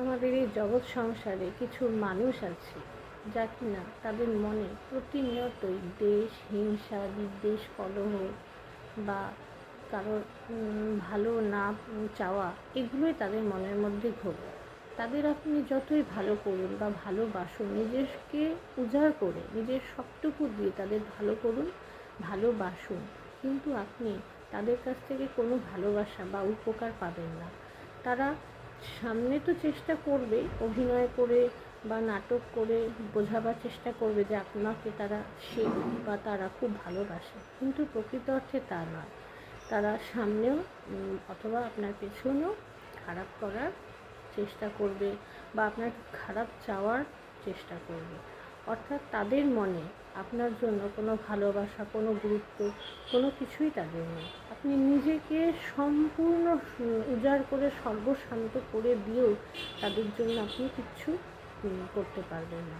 আমাদের এই জগৎ সংসারে কিছু মানুষ আছে যা কিনা তাদের মনে প্রতিনিয়তই দেশ, হিংসা, বিদ্বেষ, কলহ বা কারোর ভালো না চাওয়া এগুলোই তাদের মনের মধ্যে ঘোরে। তাদের আপনি যতই ভালো করুন বা ভালোবাসুন, নিজেকে উজাড় করে নিজের সবটুকু দিয়ে তাদের ভালো করুন, ভালোবাসুন, কিন্তু আপনি তাদের কাছ থেকে কোনো ভালোবাসা বা উপকার পাবেন না। তারা সামনে তো চেষ্টা করবে অভিনয় করে বা নাটক করে বোঝাবার চেষ্টা করবে যে আপনাকে সে বা তারা খুব ভালোবাসে, কিন্তু প্রকৃত অর্থে তা নয়। তারা সামনেও অথবা আপনার পেছনেও খারাপ করার চেষ্টা করবে বা আপনার খারাপ চাওয়ার চেষ্টা করবে। অর্থাৎ তাদের মনে আপনার জন্য কোনো ভালোবাসা, কোনো গুরুত্ব, কোনো কিছুই তাদের নেই। আপনি নিজেকে সম্পূর্ণ উজাড় করে সর্বশান্ত করে দিয়েও তাদের জন্য আপনি কিচ্ছু করতে পারবেন না।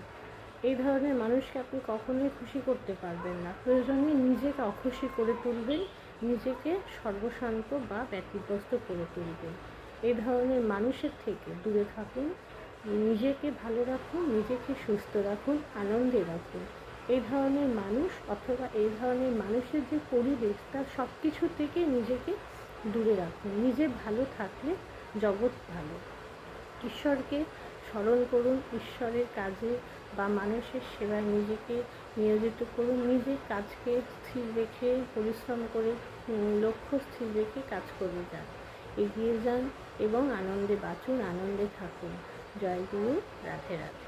এই ধরনের মানুষকে আপনি কখনোই খুশি করতে পারবেন না। প্রয়োজনে নিজেকে অখুশি করে তুলবেন, নিজেকে সর্বশান্ত বা ব্যতিব্যস্ত করে তুলবেন। এই ধরনের মানুষের থেকে দূরে থাকুন, নিজেকে ভালো রাখুন, নিজেকে সুস্থ রাখুন, আনন্দে রাখুন। এই ধরনের মানুষ অথবা এই ধরনের মানুষের যে পরিবেশ, তার সব কিছু থেকে নিজেকে দূরে রাখুন। নিজে ভালো থাকলে জগৎ ভালো। ঈশ্বরকে স্মরণ করুন, ঈশ্বরের কাজে বা মানুষের সেবায় নিজেকে নিয়োজিত করুন। নিজের কাজকে স্থির রেখে, পরিশ্রম করে, লক্ষ্য স্থির রেখে কাজ করে যান, এগিয়ে যান এবং আনন্দে বাঁচুন, আনন্দে থাকুন। জয় গুরু, রাধে রাধে।